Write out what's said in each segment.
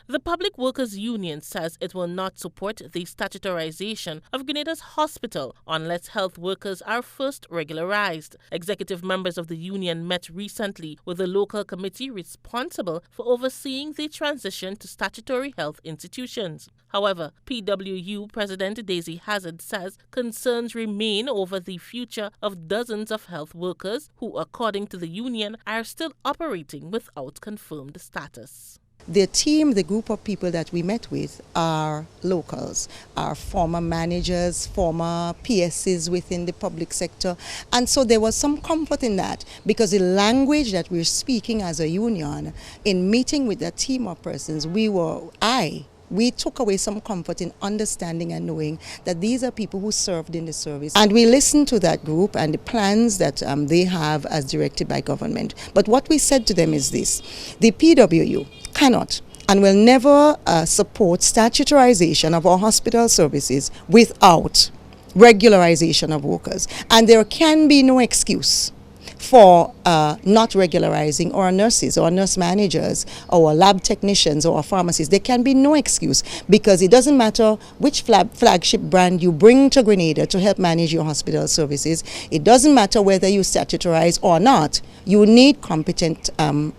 The Public Workers Union says it will not support the statutorization of Grenada's hospital unless health workers are first regularized. Executive members of the union met recently with the local committee responsible for overseeing the transition to statutory health institutions. However, PWU President Daisy Hazard says concerns remain over the future of dozens of health workers who, according to the union, are still operating without confirmed status. The group of people that we met with are locals, are former managers, former PSs within the public sector. And so there was some comfort in that because the language that we're speaking as a union, in meeting with that team of persons, we took away some comfort in understanding and knowing that these are people who served in the service. And we listened to that group and the plans that they have as directed by government. But what we said to them is this: the PWU cannot and will never support statutorization of our hospital services without regularization of workers. And there can be no excuse for not regularizing our nurses, or nurse managers, or lab technicians, or pharmacists. There can be no excuse because it doesn't matter which flagship brand you bring to Grenada to help manage your hospital services. It doesn't matter whether you statutarize or not. You need competent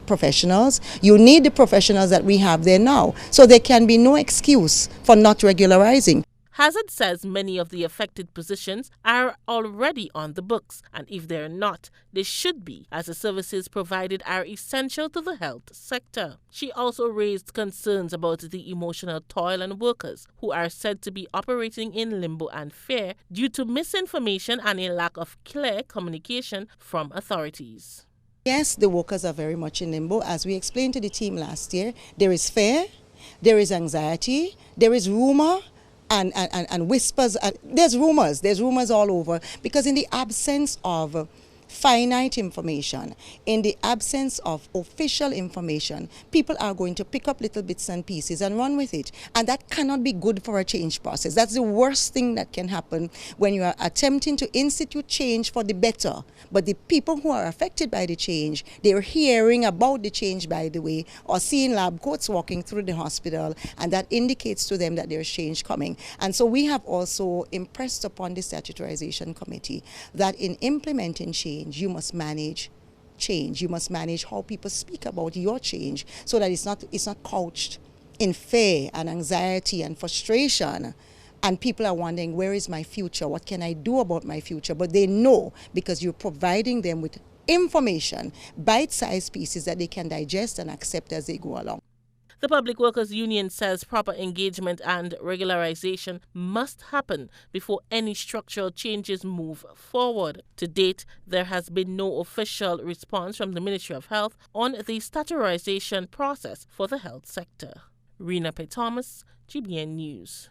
professionals. You need the professionals that we have there now. So there can be no excuse for not regularizing. Hazard says many of the affected positions are already on the books, and if they're not, they should be, as the services provided are essential to the health sector. She also raised concerns about the emotional toil on workers who are said to be operating in limbo and fear due to misinformation and a lack of clear communication from authorities. Yes, the workers are very much in limbo. As we explained to the team last year, there is fear, there is anxiety, there is rumor, and whispers. There's rumors all over, because in the absence of finite information, in the absence of official information, people are going to pick up little bits and pieces and run with it. And that cannot be good for a change process. That's the worst thing that can happen when you are attempting to institute change for the better. But the people who are affected by the change, they're hearing about the change, by the way, or seeing lab coats walking through the hospital, and that indicates to them that there's change coming. And so we have also impressed upon the Statutorization Committee that in implementing change, you must manage change. You must manage how people speak about your change so that it's not couched in fear and anxiety and frustration. And people are wondering, where is my future? What can I do about my future? But they know, because you're providing them with information, bite-sized pieces that they can digest and accept as they go along. The Public Workers Union says proper engagement and regularization must happen before any structural changes move forward. To date, there has been no official response from the Ministry of Health on the statutorization process for the health sector. Rena P. Thomas, GBN News.